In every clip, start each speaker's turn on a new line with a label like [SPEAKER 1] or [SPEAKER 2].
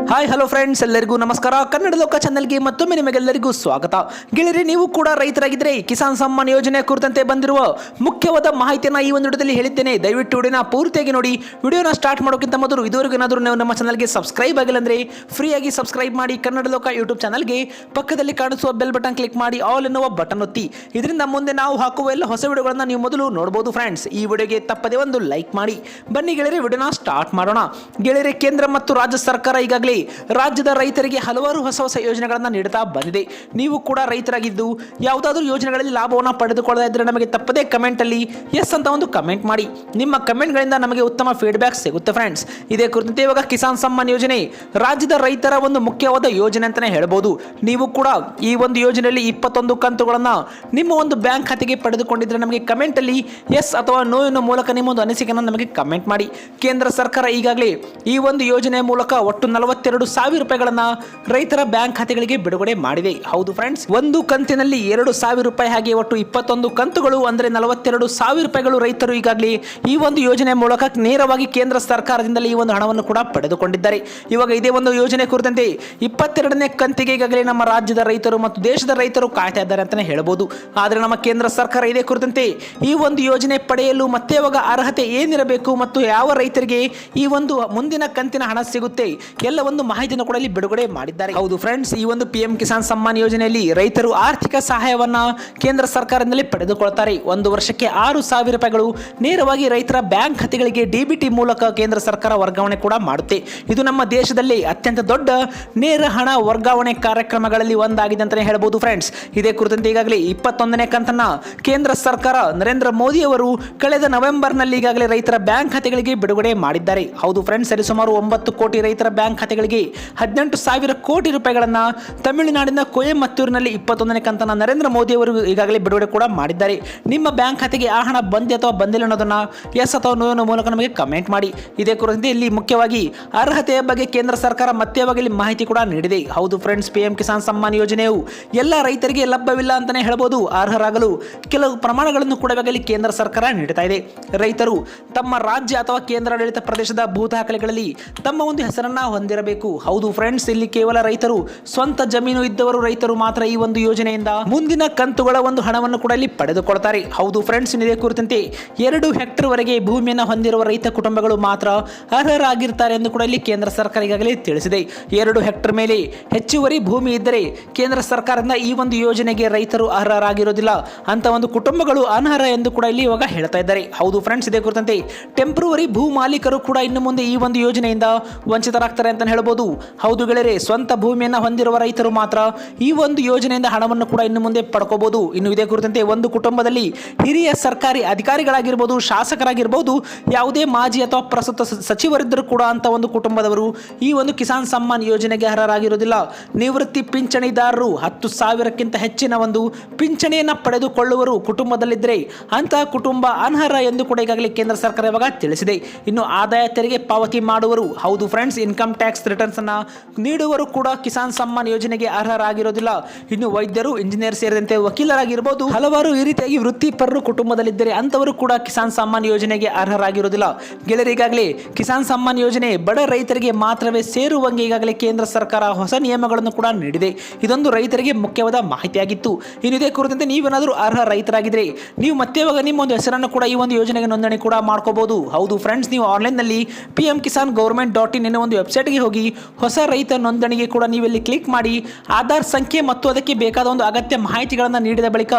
[SPEAKER 1] Hi hello friends, ಎಲ್ಲರಿಗೂ ನಮಸ್ಕಾರ. ಕನ್ನಡ ಲೋಕ ಚಾನೆಲ್ಗೆ ಮತ್ತೊಮ್ಮೆ ನಿಮಗೆಲ್ಲರಿಗೂ ಸ್ವಾಗತ. ಗೆಳೆಯರೆ, ನೀವು ಕೂಡ ರೈತರಾಗಿದ್ದರೆ ಕಿಸಾನ್ ಸಮ್ಮಾನ್ ಯೋಜನೆ ಕುರಿತಂತೆ ಬಂದಿರುವ ಮುಖ್ಯವಾದ ಮಾಹಿತಿಯನ್ನು ಈ ಒಂದು ವಿಡಿಯೋದಲ್ಲಿ ಹೇಳಿದ್ದೇನೆ. ದಯವಿಟ್ಟು ವಿಡಿಯೋನ ಪೂರ್ತಿಯಾಗಿ ನೋಡಿ. ವಿಡಿಯೋನ ಸ್ಟಾರ್ಟ್ ಮಾಡೋಕ್ಕಿಂತ ಮೊದಲು ಇದುವರೆಗೂ ಏನಾದರೂ ನೀವು ನಮ್ಮ ಚಾನಲ್ಗೆ ಸಬ್ಸ್ಕ್ರೈಬ್ ಆಗಿಲ್ಲ ಅಂದರೆ ಫ್ರೀಯಾಗಿ ಸಬ್ಸ್ಕ್ರೈಬ್ ಮಾಡಿ. ಕನ್ನಡ ಲೋಕ ಯೂಟ್ಯೂಬ್ ಚಾನಲ್ಗೆ ಪಕ್ಕದಲ್ಲಿ ಕಾಣಿಸುವ ಬೆಲ್ ಬಟನ್ ಕ್ಲಿಕ್ ಮಾಡಿ, ಆಲ್ ಎನ್ನುವ ಬಟನ್ ಒತ್ತಿ. ಇದರಿಂದ ಮುಂದೆ ನಾವು ಹಾಕುವ ಎಲ್ಲ ಹೊಸ ವಿಡಿಯೋಗಳನ್ನು ನೀವು ಮೊದಲು ನೋಡಬಹುದು. ಫ್ರೆಂಡ್ಸ್, ಈ ವಿಡಿಯೋಗೆ ತಪ್ಪದೆ ಒಂದು ಲೈಕ್ ಮಾಡಿ. ಬನ್ನಿ ಗೆಳೆಯರೆ, ವಿಡಿಯೋನ ಸ್ಟಾರ್ಟ್ ಮಾಡೋಣ. ಗೆಳೆಯರೆ, ಕೇಂದ್ರ ಮತ್ತು ರಾಜ್ಯ ಸರ್ಕಾರ ಈಗಾಗಲೇ ರಾಜ್ಯದ ರೈತರಿಗೆ ಹಲವಾರು ಹೊಸ ಹೊಸ ಯೋಜನೆಗಳನ್ನು ನೀಡುತ್ತಾ ಬಂದಿದೆ. ನೀವು ಕೂಡ ರೈತರಾಗಿದ್ದು ಯಾವುದಾದ್ರೂ ಯೋಜನೆಗಳಲ್ಲಿ ಲಾಭವನ್ನು ಪಡೆದುಕೊಳ್ಳದೇ ಇದ್ದರೆ ನಮಗೆ ತಪ್ಪದೇ ಕಮೆಂಟ್ ಅಲ್ಲಿ ಎಸ್ ಅಂತ ಒಂದು ಕಮೆಂಟ್ ಮಾಡಿ. ನಿಮ್ಮ ಕಮೆಂಟ್ಗಳಿಂದ ನಮಗೆ ಉತ್ತಮ ಫೀಡ್ಬ್ಯಾಕ್ ಸಿಗುತ್ತೆ. ಫ್ರೆಂಡ್ಸ್, ಇದೇ ಕುರಿತಂತೆ ಇವಾಗ ಕಿಸಾನ್ ಸಮ್ಮಾನ್ ಯೋಜನೆ ರಾಜ್ಯದ ರೈತರ ಒಂದು ಮುಖ್ಯವಾದ ಯೋಜನೆ ಅಂತಾನೆ ಹೇಳ್ಬೋದು. ನೀವು ಕೂಡ ಈ ಒಂದು ಯೋಜನೆಯಲ್ಲಿ 21 ಕಂತುಗಳನ್ನು ನಿಮ್ಮ ಒಂದು ಬ್ಯಾಂಕ್ ಖಾತೆಗೆ ಪಡೆದುಕೊಂಡಿದ್ರೆ ನಮಗೆ ಕಮೆಂಟ್ ಅಲ್ಲಿ ಎಸ್ ಅಥವಾ ನೋ ಎನ್ನುವ ಮೂಲಕ ನಿಮ್ಮ ಒಂದು ಅನಿಸಿಕೆಯನ್ನು ನಮಗೆ ಕಮೆಂಟ್ ಮಾಡಿ. ಕೇಂದ್ರ ಸರ್ಕಾರ ಈಗಾಗಲೇ ಈ ಒಂದು ಯೋಜನೆ ಮೂಲಕ ಒಟ್ಟು 42,000 ರೂಪಾಯಿಗಳನ್ನ ರೈತರ ಬ್ಯಾಂಕ್ ಖಾತೆಗಳಿಗೆ ಬಿಡುಗಡೆ ಮಾಡಿದೆ. ಹೌದು ಫ್ರೆಂಡ್ಸ್, ಒಂದು ಕಂತಿನಲ್ಲಿ 2,000 ರೂಪಾಯಿ, ಹಾಗೆ ಒಟ್ಟು 21 ಕಂತುಗಳು ಅಂದರೆ 42,000 ರೂಪಾಯಿಗಳು ರೈತರು ಈಗಾಗಲೇ ಈ ಒಂದು ಯೋಜನೆ ಮೂಲಕ ನೇರವಾಗಿ ಕೇಂದ್ರ ಸರ್ಕಾರದಿಂದಲೇ ಈ ಒಂದು ಹಣವನ್ನು ಕೂಡ ಪಡೆದುಕೊಂಡಿದ್ದಾರೆ. ಇವಾಗ ಇದೇ ಒಂದು ಯೋಜನೆ ಕುರಿತಂತೆ 22ನೇ ಕಂತಿಗೆ ಈಗಾಗಲೇ ನಮ್ಮ ರಾಜ್ಯದ ರೈತರು ಮತ್ತು ದೇಶದ ರೈತರು ಕಾಯ್ತಾ ಇದ್ದಾರೆ ಅಂತಾನೆ ಹೇಳ್ಬೋದು. ಆದರೆ ನಮ್ಮ ಕೇಂದ್ರ ಸರ್ಕಾರ ಇದೇ ಕುರಿತಂತೆ ಈ ಒಂದು ಯೋಜನೆ ಪಡೆಯಲು ಮತ್ತೆ ಇವಾಗ ಅರ್ಹತೆ ಏನಿರಬೇಕು ಮತ್ತು ಯಾವ ರೈತರಿಗೆ ಈ ಒಂದು ಮುಂದಿನ ಕಂತಿನ ಹಣ ಸಿಗುತ್ತೆ ಎಲ್ಲ ಒಂದು ಮಾಹಿತಿಯನ್ನು ಕೂಡ ಇಲ್ಲಿ ಬಿಡುಗಡೆ ಮಾಡಿದ್ದಾರೆ. ಹೌದು ಫ್ರೆಂಡ್ಸ್, ಈ ಒಂದು PM ಕಿಸಾನ್ ಸಮ್ಮಾನ್ ಯೋಜನೆಯಲ್ಲಿ ರೈತರು ಆರ್ಥಿಕ ಸಹಾಯವನ್ನ ಕೇಂದ್ರ ಸರ್ಕಾರದಿಂದಲೇ ಪಡೆದುಕೊಳ್ತಾರೆ. ಒಂದು ವರ್ಷಕ್ಕೆ 6,000 ರೂಪಾಯಿಗಳು ನೇರವಾಗಿ ರೈತರ ಬ್ಯಾಂಕ್ ಖಾತೆಗಳಿಗೆ DBT ಮೂಲಕ ಕೇಂದ್ರ ಸರ್ಕಾರ ವರ್ಗಾವಣೆ ಕೂಡ ಮಾಡುತ್ತೆ. ಇದು ನಮ್ಮ ದೇಶದಲ್ಲಿ ಅತ್ಯಂತ ದೊಡ್ಡ ನೇರ ಹಣ ವರ್ಗಾವಣೆ ಕಾರ್ಯಕ್ರಮಗಳಲ್ಲಿ ಒಂದಾಗಿದೆ ಅಂತಾನೆ ಹೇಳ್ಬೋದು. ಫ್ರೆಂಡ್ಸ್, ಇದೇ ಕುರಿತಂತೆ ಈಗಾಗಲೇ 21ನೇ ಕಂತನ್ನ ಕೇಂದ್ರ ಸರ್ಕಾರ ನರೇಂದ್ರ ಮೋದಿ ಅವರು ಕಳೆದ ನವೆಂಬರ್ನಲ್ಲಿ ಈಗಾಗಲೇ ರೈತರ ಬ್ಯಾಂಕ್ ಖಾತೆಗಳಿಗೆ ಬಿಡುಗಡೆ ಮಾಡಿದ್ದಾರೆ. ಹೌದು ಫ್ರೆಂಡ್ಸ್, ಸರಿಸುಮಾರು 9 ಕೋಟಿ ರೈತರ ಬ್ಯಾಂಕ್ ಖಾತೆಗಳಿಗೆ 18,000 ಕೋಟಿ ರೂಪಾಯಿಗಳನ್ನ ತಮಿಳುನಾಡಿನ ಕೊಯಮತ್ತೂರಿನಲ್ಲಿ 21ನೇ ಕಂತನ ನರೇಂದ್ರ ಮೋದಿ ಅವರು ಈಗಾಗಲೇ ಬಿಡುಗಡೆ ಕೂಡ ಮಾಡಿದ್ದಾರೆ. ನಿಮ್ಮ ಬ್ಯಾಂಕ್ ಖಾತೆಗೆ ಆ ಹಣ ಬಂದೆ ಅಥವಾ ಬಂದಿಲ್ಲ ಅನ್ನೋದನ್ನ ಎಸ್ ಅಥವಾ ನೋ ಅನ್ನೋ ಮೂಲಕ ನಮಗೆ ಕಮೆಂಟ್ ಮಾಡಿ. ಇದೇ ಕುರಿತಂತೆ ಇಲ್ಲಿ ಮುಖ್ಯವಾಗಿ ಅರ್ಹತೆಯ ಬಗ್ಗೆ ಕೇಂದ್ರ ಸರ್ಕಾರ ಮತ್ತೆ ಇಲ್ಲಿ ಮಾಹಿತಿ ಕೂಡ ನೀಡಿದೆ. ಹೌದು ಫ್ರೆಂಡ್ಸ್, PM ಕಿಸಾನ್ ಸಮ್ಮಾನ್ ಯೋಜನೆಯು ಎಲ್ಲ ರೈತರಿಗೆ ಲಭ್ಯವಿಲ್ಲ ಅಂತಾನೆ ಹೇಳ್ಬೋದು. ಅರ್ಹರಾಗಲು ಕೆಲವು ಪ್ರಮಾಣಗಳನ್ನು ಕೂಡ ಇಲ್ಲಿ ಕೇಂದ್ರ ಸರ್ಕಾರ ನೀಡುತ್ತಾ ಇದೆ. ರೈತರು ತಮ್ಮ ರಾಜ್ಯ ಅಥವಾ ಕೇಂದ್ರಾಡಳಿತ ಪ್ರದೇಶದ ಭೂ ದಾಖಲೆಗಳಲ್ಲಿ ತಮ್ಮ ಒಂದು ಹೆಸರನ್ನ ಹೊಂದಿರಬೇಕು. ಹೌದು ಫ್ರೆಂಡ್ಸ್, ಇಲ್ಲಿ ಕೇವಲ ರೈತರು ಸ್ವಂತ ಜಮೀನು ಇದ್ದವರು ರೈತರು ಮಾತ್ರ ಈ ಒಂದು ಯೋಜನೆಯಿಂದ ಮುಂದಿನ ಕಂತುಗಳ ಒಂದು ಹಣವನ್ನು ಕೂಡ ಇಲ್ಲಿ ಪಡೆದುಕೊಳ್ತಾರೆ. ಹೌದು ಫ್ರೆಂಡ್ಸ್, ಇದೇ ಕುರಿತಂತೆ 2 ಹೆಕ್ಟೇರ್ ವರೆಗೆ ಭೂಮಿಯನ್ನು ಹೊಂದಿರುವ ರೈತ ಕುಟುಂಬಗಳು ಮಾತ್ರ ಅರ್ಹರಾಗಿರ್ತಾರೆ ಎಂದು ಕೂಡ ಇಲ್ಲಿ ಕೇಂದ್ರ ಸರ್ಕಾರ ಈಗಾಗಲೇ ತಿಳಿಸಿದೆ. 2 ಹೆಕ್ಟೇರ್ ಮೇಲೆ ಹೆಚ್ಚುವರಿ ಭೂಮಿ ಇದ್ದರೆ ಕೇಂದ್ರ ಸರ್ಕಾರದಿಂದ ಈ ಒಂದು ಯೋಜನೆಗೆ ರೈತರು ಅರ್ಹರಾಗಿರೋದಿಲ್ಲ, ಅಂತ ಒಂದು ಕುಟುಂಬಗಳು ಅನರ್ಹ ಎಂದು ಕೂಡ ಇಲ್ಲಿ ಇವಾಗ ಹೇಳ್ತಾ ಇದ್ದಾರೆ. ಹೌದು ಫ್ರೆಂಡ್ಸ್, ಇದೇ ಕುರಿತಂತೆ ಟೆಂಪ್ರವರಿ ಭೂ ಮಾಲೀಕರು ಕೂಡ ಇನ್ನು ಮುಂದೆ ಈ ಒಂದು ಯೋಜನೆಯಿಂದ ವಂಚಿತರಾಗ್ತಾರೆ ಅಂತ ಹೇಳ್ಬೋದು. ಹೌದು ಗೆಳೆಯರೆ, ಸ್ವಂತ ಭೂಮಿಯನ್ನ ಹೊಂದಿರುವ ರೈತರು ಮಾತ್ರ ಈ ಒಂದು ಯೋಜನೆಯಿಂದ ಹಣವನ್ನು ಕೂಡ ಇನ್ನು ಮುಂದೆ ಪಡ್ಕೋಬಹುದು. ಇನ್ನು ಇದೇ ಕುರಿತಂತೆ ಒಂದು ಕುಟುಂಬದಲ್ಲಿ ಹಿರಿಯ ಸರ್ಕಾರಿ ಅಧಿಕಾರಿಗಳಾಗಿರ್ಬೋದು, ಶಾಸಕರಾಗಿರ್ಬೋದು, ಯಾವುದೇ ಮಾಜಿ ಅಥವಾ ಪ್ರಸ್ತುತ ಸಚಿವರಿದ್ದರೂ ಕೂಡ ಅಂತ ಒಂದು ಕುಟುಂಬದವರು ಈ ಒಂದು ಕಿಸಾನ್ ಸಮ್ಮಾನ್ ಯೋಜನೆಗೆ ಅರ್ಹರಾಗಿರುವುದಿಲ್ಲ. ನಿವೃತ್ತಿ ಪಿಂಚಣಿದಾರರು 10,000ಕ್ಕಿಂತ ಹೆಚ್ಚಿನ ಒಂದು ಪಿಂಚಣಿಯನ್ನ ಪಡೆದುಕೊಳ್ಳುವರು ಕುಟುಂಬದಲ್ಲಿದ್ದರೆ ಅಂತಹ ಕುಟುಂಬ ಅನರ್ಹ ಎಂದು ಕೂಡ ಈಗಾಗಲೇ ಕೇಂದ್ರ ಸರ್ಕಾರ ಇವಾಗ ತಿಳಿಸಿದೆ. ಇನ್ನು ಆದಾಯ ತೆರಿಗೆ ಪಾವತಿ ಮಾಡುವರು, ಹೌದು ಫ್ರೆಂಡ್ಸ್, ಇನ್ಕಮ್ ಟ್ಯಾಕ್ಸ್ ರಿಟರ್ನ್ಸ್ ಅನ್ನ ನೀಡುವರು ಕೂಡ ಕಿಸಾನ್ ಸಮ್ಮಾನ್ ಯೋಜನೆಗೆ ಅರ್ಹರಾಗಿರೋದಿಲ್ಲ. ಇನ್ನು ವೈದ್ಯರು, ಇಂಜಿನಿಯರ್ ಸೇರಿದಂತೆ ವಕೀಲರಾಗಿರಬಹುದು, ಹಲವಾರು ಈ ರೀತಿಯಾಗಿ ವೃತ್ತಿಪರರು ಕುಟುಂಬದಲ್ಲಿದ್ದರೆ ಅಂತವರು ಕೂಡ ಕಿಸಾನ್ ಸಮ್ಮಾನ್ ಯೋಜನೆಗೆ ಅರ್ಹರಾಗಿರೋದಿಲ್ಲ. ಗೆಳೆಯರು, ಈಗಾಗಲೇ ಕಿಸಾನ್ ಸಮ್ಮಾನ್ ಯೋಜನೆ ಬಡ ರೈತರಿಗೆ ಮಾತ್ರವೇ ಸೇರುವಂಗೆ ಈಗಾಗಲೇ ಕೇಂದ್ರ ಸರ್ಕಾರ ಹೊಸ ನಿಯಮಗಳನ್ನು ಕೂಡ ನೀಡಿದೆ. ಇದೊಂದು ರೈತರಿಗೆ ಮುಖ್ಯವಾದ ಮಾಹಿತಿಯಾಗಿತ್ತು. ಇನ್ನು ಇದೇ ಕುರಿತಂತೆ ನೀವೇನಾದರೂ ಅರ್ಹ ರೈತರಾಗಿದ್ರೆ ನೀವು ಮತ್ತೆ ಇವಾಗ ನಿಮ್ಮ ಒಂದು ಹೆಸರನ್ನು ಕೂಡ ಈ ಒಂದು ಯೋಜನೆಗೆ ನೋಂದಣಿ ಕೂಡ ಮಾಡ್ಕೋಬಹುದು. ಹೌದು ಫ್ರೆಂಡ್ಸ್, ನೀವು ಆನ್ಲೈನ್ನಲ್ಲಿ pmkisangovernment.in ಎನ್ನುವ ಒಂದು ವೆಬ್ಸೈಟ್ಗೆ ಹೋಗಿ ಹೊಸ ರೈತ ನೋಂದಣಿಗೆ ಕೂಡ ನೀವಿಲ್ಲಿ ಕ್ಲಿಕ್ ಮಾಡಿ ಆಧಾರ್ ಸಂಖ್ಯೆ ಮತ್ತು ಅದಕ್ಕೆ ಬೇಕಾದ ಒಂದು ಅಗತ್ಯ ಮಾಹಿತಿಗಳನ್ನು ನೀಡಿದ ಬಳಿಕ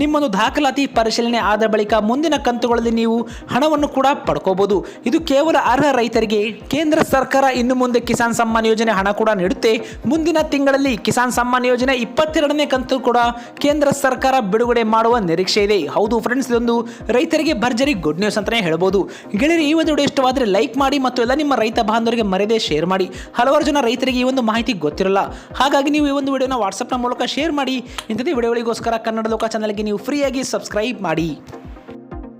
[SPEAKER 1] ನಿಮ್ಮೊಂದು ದಾಖಲಾತಿ ಪರಿಶೀಲನೆ ಆದ ಬಳಿಕ ಮುಂದಿನ ಕಂತುಗಳಲ್ಲಿ ನೀವು ಹಣವನ್ನು ಕೂಡ ಪಡ್ಕೋಬಹುದು. ಇದು ಕೇವಲ ಅರ್ಹ ರೈತರಿಗೆ. ಕೇಂದ್ರ ಸರ್ಕಾರ ಇನ್ನು ಮುಂದೆ ಕಿಸಾನ್ ಸಮ್ಮಾನ್ ಯೋಜನೆ ಹಣ ಕೂಡ ನೀಡುತ್ತೆ. ಮುಂದಿನ ತಿಂಗಳಲ್ಲಿ ಕಿಸಾನ್ ಸಮ್ಮಾನ್ ಯೋಜನೆ 22ನೇ ಕಂತು ಕೂಡ ಕೇಂದ್ರ ಸರ್ಕಾರ ಬಿಡುಗಡೆ ಮಾಡುವ ನಿರೀಕ್ಷೆ ಇದೆ. ಹೌದು ಫ್ರೆಂಡ್ಸ್, ಇದೊಂದು ರೈತರಿಗೆ ಭರ್ಜರಿ ಗುಡ್ ನ್ಯೂಸ್ ಅಂತಾನೆ ಹೇಳ್ಬೋದು. ಗೆಳೆಯರು, ಈ ಒಂದು ವಿಡಿಯೋ ಇಷ್ಟವಾದರೆ ಲೈಕ್ ಮಾಡಿ ಮತ್ತು ಎಲ್ಲ ನಿಮ್ಮ ರೈತ ಬಾಂಧವರಿಗೆ ಮರೆಯದೆ ಶೇರ್ ಮಾಡಿ. ಹಲವಾರು ಜನ ರೈತರಿಗೆ ಈ ಒಂದು ಮಾಹಿತಿ ಗೊತ್ತಿರಲ್ಲ, ಹಾಗಾಗಿ ನೀವು ಈ ಒಂದು ವಿಡಿಯೋನ ವಾಟ್ಸಪ್ನ ಮೂಲಕ ಶೇರ್ ಮಾಡಿ. ಇಂಥದೇ ವಿಡಿಯೋಗಳಿಗೋಸ್ಕರ ಕನ್ನಡ ಲೋಕ ಚಾನಲ್ಗೆ ನೀವು ಫ್ರೀಯಾಗಿ ಸಬ್ಸ್ಕ್ರೈಬ್ ಮಾಡಿ.